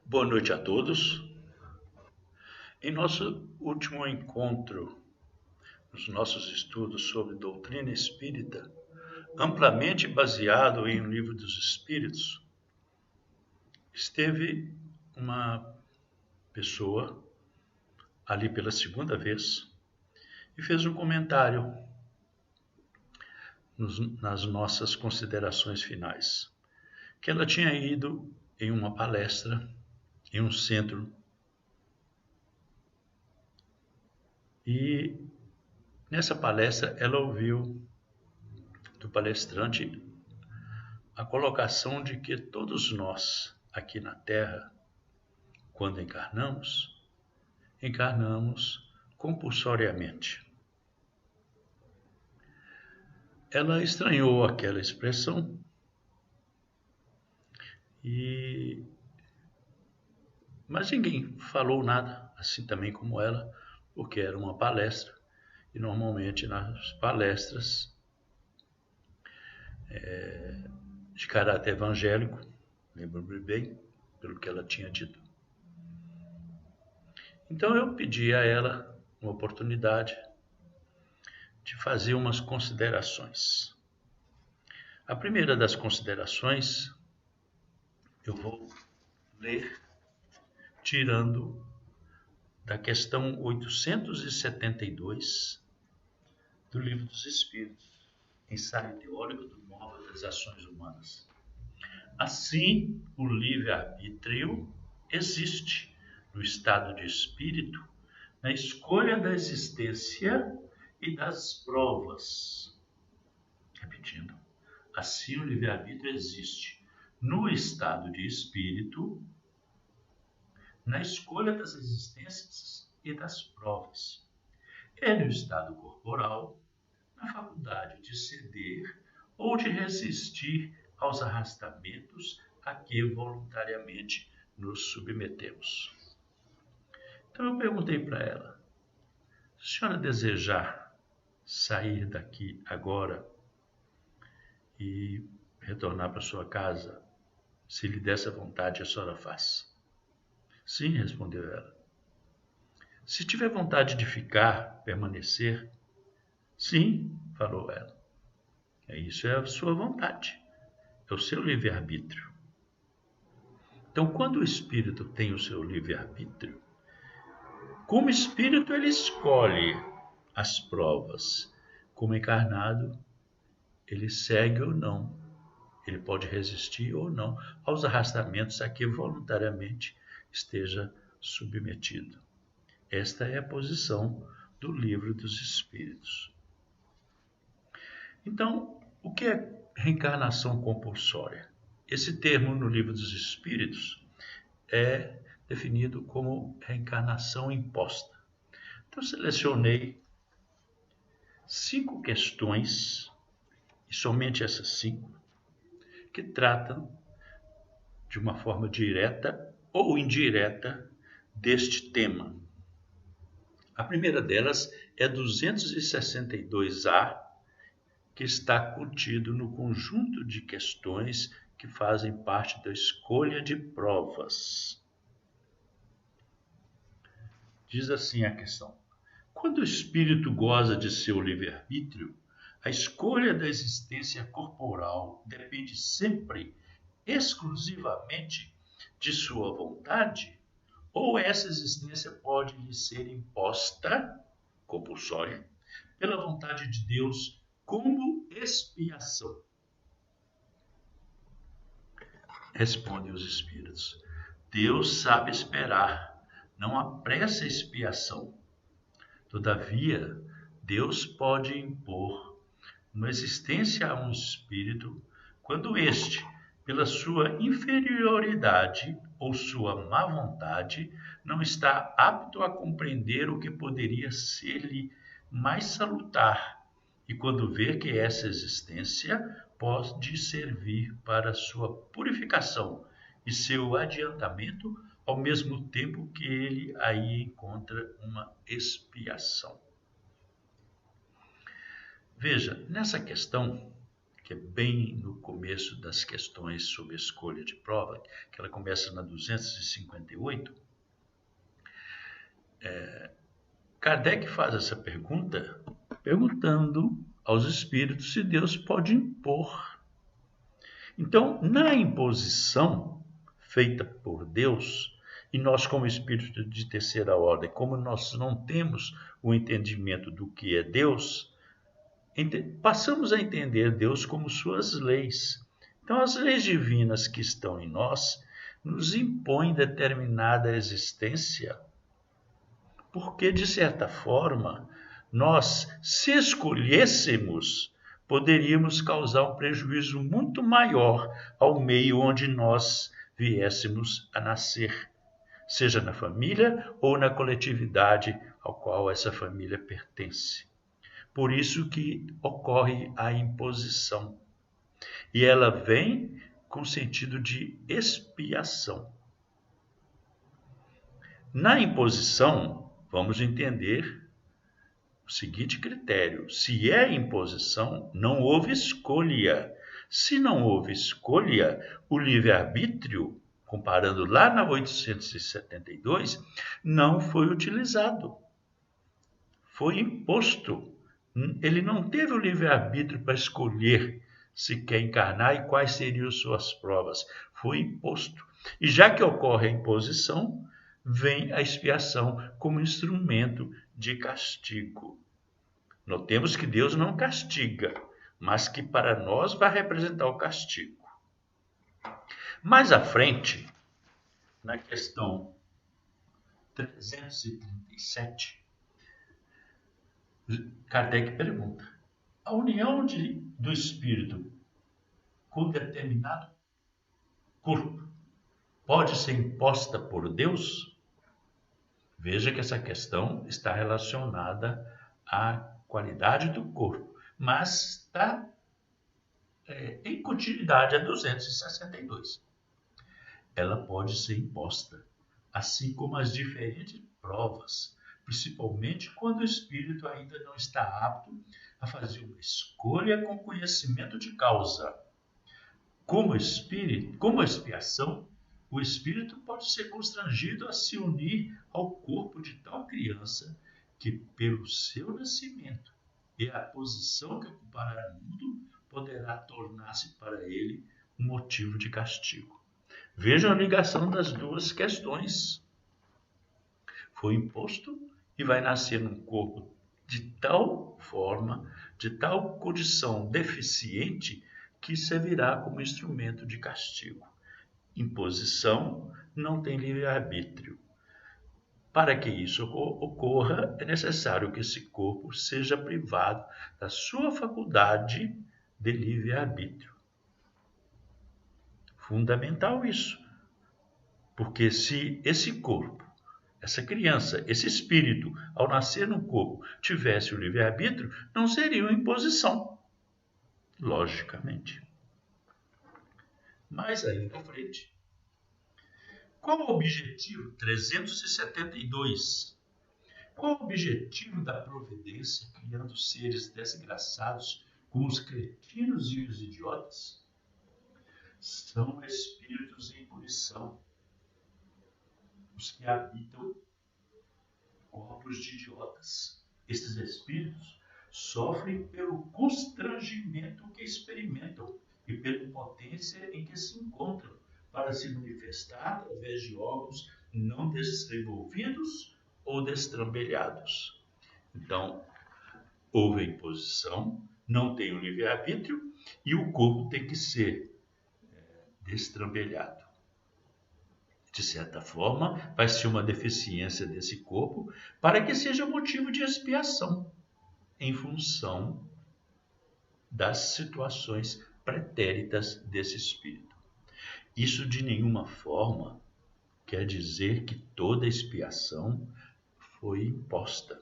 Boa noite a todos. Em nosso último encontro, nos nossos estudos sobre doutrina espírita, amplamente baseado em O Livro dos Espíritos, esteve uma pessoa ali pela segunda vez e fez um comentário nas nossas considerações finais, que ela tinha ido em uma palestra em um centro e nessa palestra ela ouviu do palestrante a colocação de que todos nós, aqui na Terra, quando encarnamos compulsoriamente. Ela estranhou aquela expressão mas ninguém falou nada, assim também como ela, porque era uma palestra, e normalmente nas palestras de caráter evangélico, lembro-me bem, pelo que ela tinha dito. Então eu pedi a ela uma oportunidade de fazer umas considerações. A primeira das considerações eu vou ler tirando da questão 872 do Livro dos Espíritos, ensaio teórico do modo das ações humanas. Assim, o livre-arbítrio existe no estado de espírito, na escolha da existência e das provas. Repetindo, assim o livre-arbítrio existe no estado de espírito, na escolha das existências e das provas. É no estado corporal, na faculdade de ceder ou de resistir aos arrastamentos a que voluntariamente nos submetemos. Então eu perguntei para ela: se a senhora desejar sair daqui agora e retornar para sua casa, se lhe der essa vontade, a senhora faz? Sim, respondeu ela. Se tiver vontade de ficar, permanecer, sim, falou ela. Isso é a sua vontade, é o seu livre-arbítrio. Então, quando o espírito tem o seu livre-arbítrio, como espírito ele escolhe as provas. Como encarnado, ele segue ou não, ele pode resistir ou não aos arrastamentos a que voluntariamente esteja submetido. Esta é a posição do Livro dos Espíritos. Então, o que é reencarnação compulsória? Esse termo no Livro dos Espíritos é definido como reencarnação imposta. Então, selecionei 5 questões, e somente essas 5, que tratam de uma forma direta ou indireta deste tema. A primeira delas é 262A, que está contido no conjunto de questões que fazem parte da escolha de provas. Diz assim a questão: quando o espírito goza de seu livre-arbítrio, a escolha da existência corporal depende sempre, exclusivamente, de sua vontade? Ou essa existência pode lhe ser imposta, compulsória, pela vontade de Deus como expiação? Respondem os espíritos: Deus sabe esperar, não apressa a expiação. Todavia, Deus pode impor uma existência a um espírito quando este, pela sua inferioridade ou sua má vontade, não está apto a compreender o que poderia ser-lhe mais salutar, e quando vê que essa existência pode servir para sua purificação e seu adiantamento, ao mesmo tempo que ele aí encontra uma expiação. Veja, nessa questão, que é bem no começo das questões sobre escolha de prova, que ela começa na 258, Kardec faz essa pergunta perguntando aos espíritos se Deus pode impor. Então, na imposição feita por Deus, e nós, como espírito de terceira ordem, como nós não temos o entendimento do que é Deus, passamos a entender Deus como suas leis. Então, as leis divinas que estão em nós nos impõem determinada existência, porque, de certa forma, nós, se escolhêssemos, poderíamos causar um prejuízo muito maior ao meio onde nós viéssemos a nascer, seja na família ou na coletividade ao qual essa família pertence. Por isso que ocorre a imposição. E ela vem com sentido de expiação. Na imposição, vamos entender o seguinte critério: se é imposição, não houve escolha. Se não houve escolha, o livre-arbítrio, comparando lá na 872, não foi utilizado. Foi imposto. Ele não teve o livre-arbítrio para escolher se quer encarnar e quais seriam suas provas. Foi imposto. E já que ocorre a imposição, vem a expiação como instrumento de castigo. Notemos que Deus não castiga, mas que para nós vai representar o castigo. Mais à frente, na questão 337, Kardec pergunta: a união do espírito com determinado corpo pode ser imposta por Deus? Veja que essa questão está relacionada à qualidade do corpo, mas está em continuidade a 262. Ela pode ser imposta, assim como as diferentes provas, principalmente quando o espírito ainda não está apto a fazer uma escolha com conhecimento de causa. Como expiação, o espírito pode ser constrangido a se unir ao corpo de tal criança que, pelo seu nascimento e a posição que ocupará no mundo, poderá tornar-se para ele um motivo de castigo. Vejam a ligação das duas questões. Foi imposto e vai nascer num corpo de tal forma, de tal condição deficiente, que servirá como instrumento de castigo. Imposição não tem livre-arbítrio. Para que isso ocorra, é necessário que esse corpo seja privado da sua faculdade de livre-arbítrio. Fundamental isso. Porque se esse corpo, essa criança, esse espírito, ao nascer no corpo, tivesse o livre-arbítrio, não seria uma imposição. Logicamente. Mas aí na frente. Qual o objetivo? 372. Qual o objetivo da providência criando seres desgraçados como os cretinos e os idiotas? São espíritos em punição, os que habitam corpos de idiotas. Esses espíritos sofrem pelo constrangimento que experimentam e pela impotência em que se encontram para se manifestar através de órgãos não desenvolvidos ou destrambelhados. Então, houve a imposição, não tem o livre-arbítrio e o corpo tem que ser destrambelhado. De certa forma, vai ser uma deficiência desse corpo para que seja motivo de expiação em função das situações pretéritas desse espírito. Isso de nenhuma forma quer dizer que toda expiação foi imposta,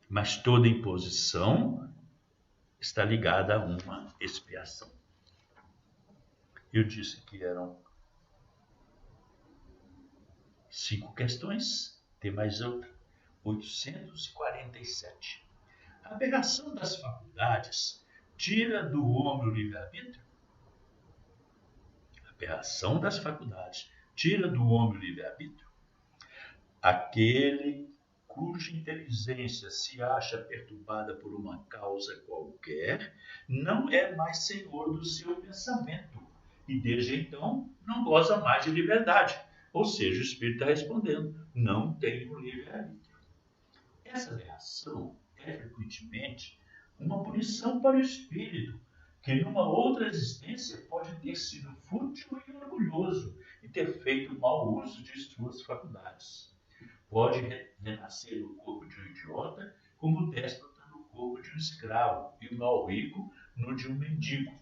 mas toda imposição está ligada a uma expiação. Eu disse que eram 5 questões, tem mais outra. 847. A aberração das faculdades tira do homem o livre-arbítrio? A aberração das faculdades tira do homem o livre-arbítrio? Aquele cuja inteligência se acha perturbada por uma causa qualquer não é mais senhor do seu pensamento e desde então não goza mais de liberdade. Ou seja, o Espírito está respondendo, não tenho livre-arbítrio. Essa aberração é frequentemente uma punição para o Espírito, que numa outra existência pode ter sido fútil e orgulhoso e ter feito mau uso de suas faculdades. Pode renascer no corpo de um idiota, como o déspota no corpo de um escravo e o mau rico no de um mendigo.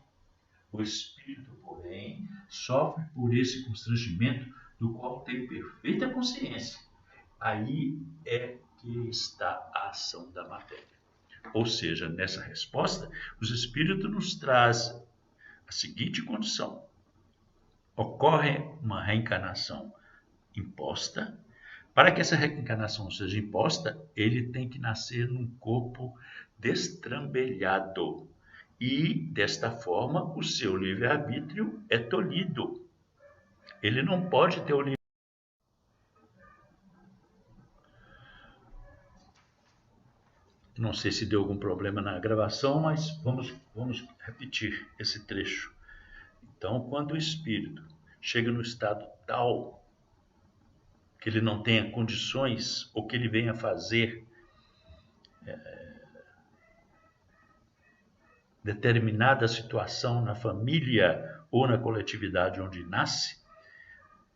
O espírito, porém, sofre por esse constrangimento do qual tem perfeita consciência. Aí é que está a ação da matéria. Ou seja, nessa resposta, os espíritos nos trazem a seguinte condição. Ocorre uma reencarnação imposta. Para que essa reencarnação seja imposta, ele tem que nascer num corpo destrambelhado. E, desta forma, o seu livre-arbítrio é tolhido. Ele não pode ter o livre. Não sei se deu algum problema na gravação, mas vamos repetir esse trecho. Então, quando o espírito chega no estado tal que ele não tenha condições ou que ele venha fazer determinada situação na família ou na coletividade onde nasce,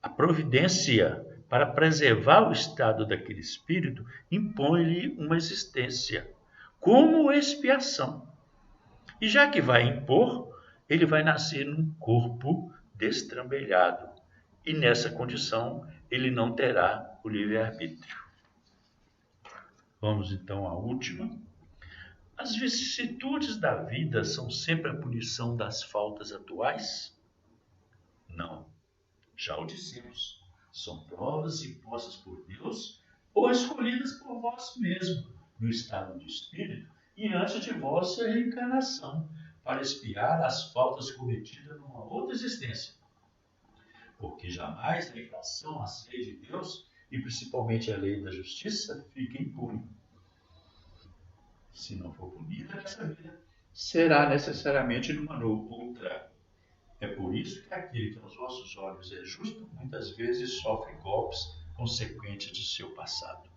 a providência para preservar o estado daquele espírito impõe-lhe uma existência como expiação. E já que vai impor, ele vai nascer num corpo destrambelhado. E nessa condição ele não terá o livre-arbítrio. Vamos então à última. As vicissitudes da vida são sempre a punição das faltas atuais? Não. Já o dissemos. São provas impostas por Deus ou escolhidas por vós mesmo, no estado de espírito e antes de vossa reencarnação, para expiar as faltas cometidas numa outra existência. Porque jamais a infração às leis de Deus, e principalmente a lei da justiça, fica impune. Se não for punida nessa vida, será necessariamente numa outra. É por isso que aquele que aos vossos olhos é justo, muitas vezes sofre golpes consequentes de seu passado.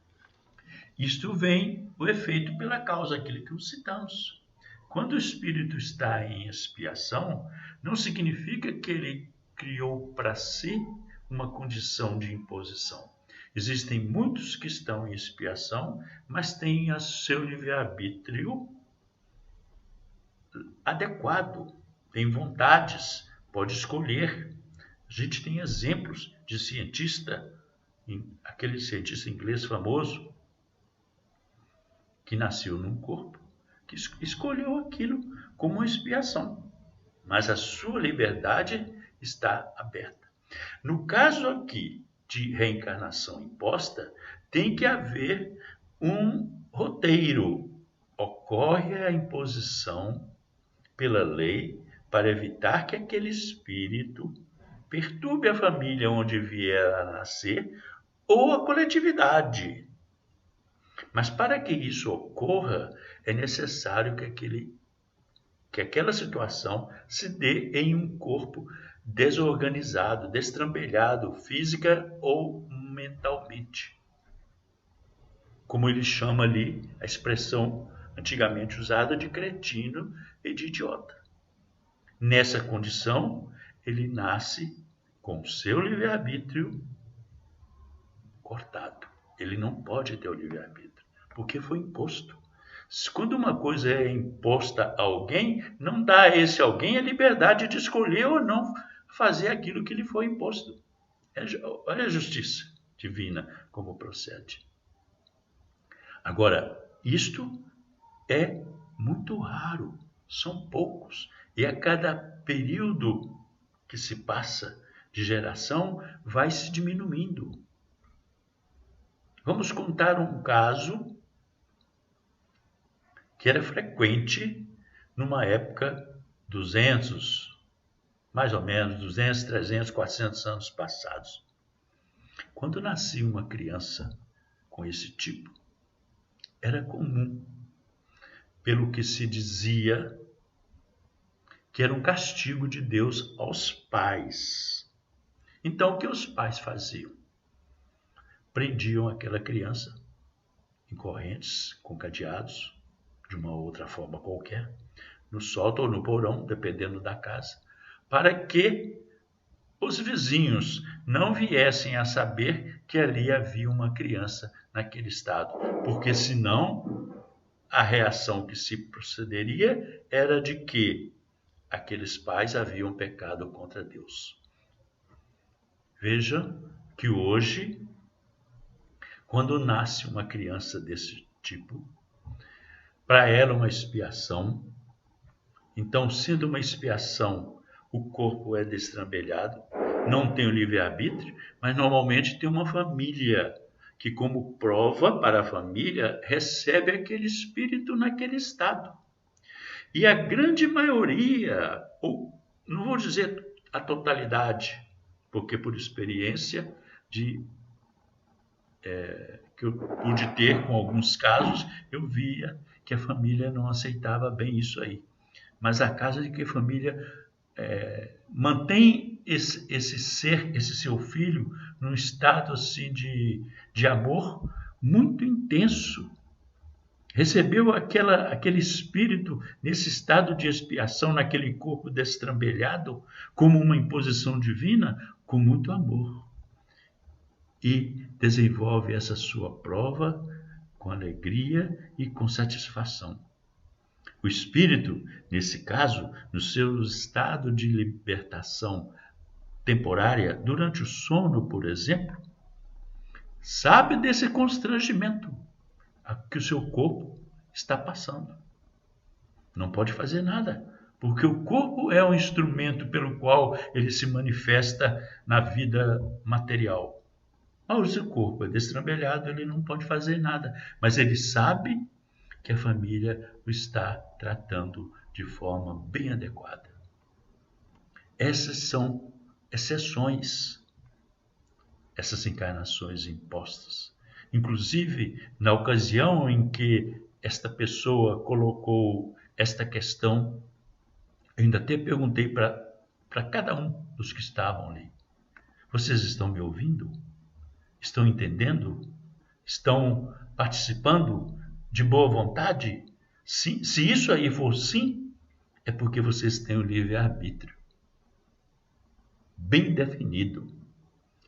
Isto vem o efeito pela causa, aquele que citamos. Quando o espírito está em expiação, não significa que ele criou para si uma condição de imposição. Existem muitos que estão em expiação, mas têm o seu livre-arbítrio adequado, têm vontades, pode escolher. A gente tem exemplos de cientista, aquele cientista inglês famoso, que nasceu num corpo, que escolheu aquilo como uma expiação, mas a sua liberdade está aberta. No caso aqui de reencarnação imposta, tem que haver um roteiro. Ocorre a imposição pela lei para evitar que aquele espírito perturbe a família onde vier a nascer ou a coletividade. Mas para que isso ocorra, é necessário que aquela situação se dê em um corpo desorganizado, destrambelhado, física ou mentalmente. Como ele chama ali a expressão antigamente usada de cretino e de idiota. Nessa condição, ele nasce com o seu livre-arbítrio cortado. Ele não pode ter o livre-arbítrio, porque foi imposto. Quando uma coisa é imposta a alguém, não dá a esse alguém a liberdade de escolher ou não fazer aquilo que lhe foi imposto. Olha a justiça divina como procede. Agora, isto é muito raro, são poucos. E a cada período que se passa de geração, vai se diminuindo. Vamos contar um caso que era frequente numa época 200, mais ou menos 200, 300, 400 anos passados. Quando nascia uma criança com esse tipo, era comum, pelo que se dizia, que era um castigo de Deus aos pais. Então, o que os pais faziam? Prendiam aquela criança em correntes, com cadeados, de uma outra forma qualquer, no sótão ou no porão, dependendo da casa, para que os vizinhos não viessem a saber que ali havia uma criança naquele estado, porque senão a reação que se procederia era de que aqueles pais haviam pecado contra Deus. Veja que hoje, quando nasce uma criança desse tipo, para ela uma expiação, então, sendo uma expiação, o corpo é destrambelhado, não tem o livre-arbítrio, mas normalmente tem uma família que, como prova para a família, recebe aquele espírito naquele estado. E a grande maioria, ou não vou dizer a totalidade, porque por experiência que eu pude ter com alguns casos, eu via que a família não aceitava bem isso aí. Mas a casa de que a família mantém esse seu filho num estado assim de amor muito intenso. Recebeu aquele espírito nesse estado de expiação, naquele corpo destrambelhado, como uma imposição divina, com muito amor. E desenvolve essa sua prova com alegria e com satisfação. O espírito, nesse caso, no seu estado de libertação temporária, durante o sono, por exemplo, sabe desse constrangimento que o seu corpo está passando. Não pode fazer nada, porque o corpo é um instrumento pelo qual ele se manifesta na vida material. Mas o corpo é destrambelhado, ele não pode fazer nada, mas ele sabe que a família o está tratando de forma bem adequada. Essas são exceções, essas encarnações impostas. Inclusive, na ocasião em que esta pessoa colocou esta questão, eu ainda até perguntei para cada um dos que estavam ali: vocês estão me ouvindo? Estão entendendo? Estão participando de boa vontade? Sim, se isso aí for sim, é porque vocês têm o livre-arbítrio bem definido.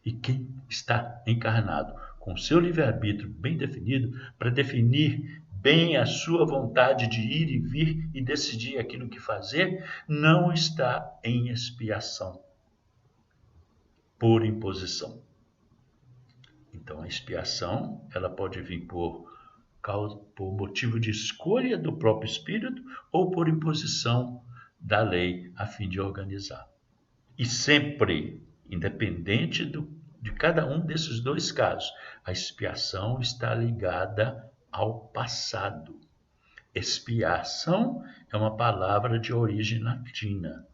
E quem está encarnado com o seu livre-arbítrio bem definido, para definir bem a sua vontade de ir e vir e decidir aquilo que fazer, não está em expiação por imposição. Então, a expiação ela pode vir por motivo de escolha do próprio espírito ou por imposição da lei a fim de organizar. E sempre, independente de cada um desses dois casos, a expiação está ligada ao passado. Expiação é uma palavra de origem latina,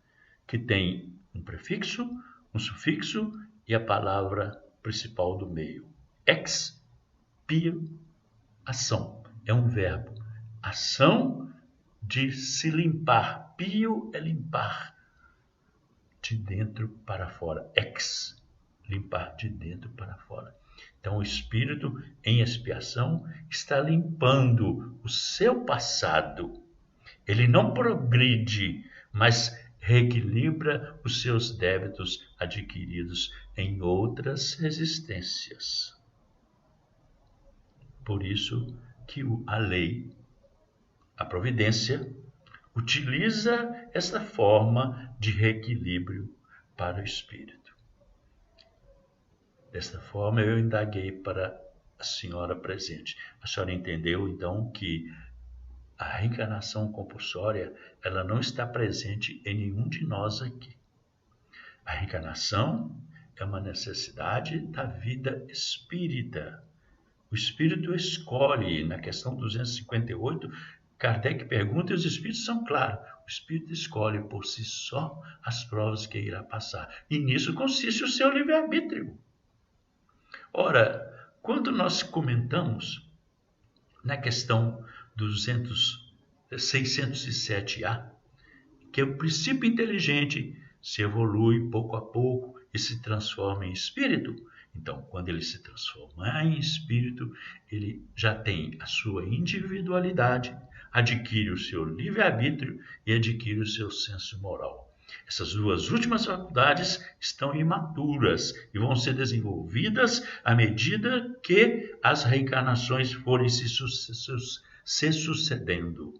que tem um prefixo, um sufixo e a palavra principal do meio. Expiação é um verbo. Ação de se limpar. Pio é limpar de dentro para fora. Limpar de dentro para fora. Então, o espírito em expiação está limpando o seu passado. Ele não progride, mas reequilibra os seus débitos adquiridos em outras existências. Por isso que a lei, a providência, utiliza essa forma de reequilíbrio para o espírito. Desta forma, eu indaguei para a senhora presente. A senhora entendeu, então, que a reencarnação compulsória ela não está presente em nenhum de nós aqui. A reencarnação é uma necessidade da vida espírita. O espírito escolhe, na questão 258, Kardec pergunta e os espíritos são claros. O espírito escolhe por si só as provas que irá passar. E nisso consiste o seu livre-arbítrio. Ora, quando nós comentamos na questão 607A, que o princípio inteligente se evolui pouco a pouco e se transforma em espírito. Então, quando ele se transforma em espírito, ele já tem a sua individualidade, adquire o seu livre-arbítrio e adquire o seu senso moral. Essas duas últimas faculdades estão imaturas e vão ser desenvolvidas à medida que as reencarnações forem se sucedendo.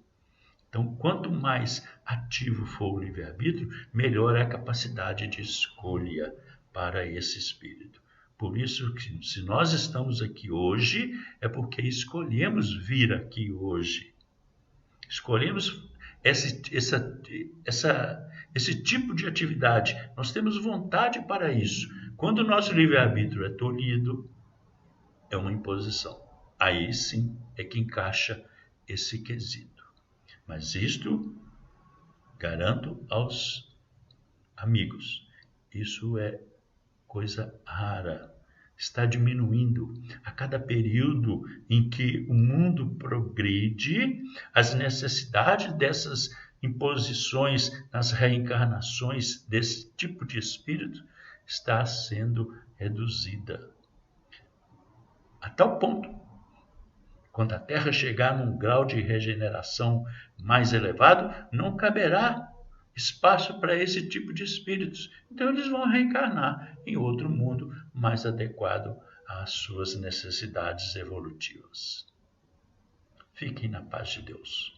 Então, quanto mais ativo for o livre-arbítrio, melhor é a capacidade de escolha para esse espírito. Por isso, que se nós estamos aqui hoje, é porque escolhemos vir aqui hoje. Escolhemos esse tipo de atividade. Nós temos vontade para isso. Quando o nosso livre-arbítrio é tolhido, é uma imposição. Aí sim é que encaixa esse quesito. Mas isto, garanto aos amigos, isso é coisa rara. Está diminuindo. A cada período em que o mundo progride, as necessidades dessas imposições nas reencarnações desse tipo de espírito está sendo reduzida. A tal ponto, quando a Terra chegar num grau de regeneração mais elevado, não caberá espaço para esse tipo de espíritos. Então eles vão reencarnar em outro mundo mais adequado às suas necessidades evolutivas. Fiquem na paz de Deus.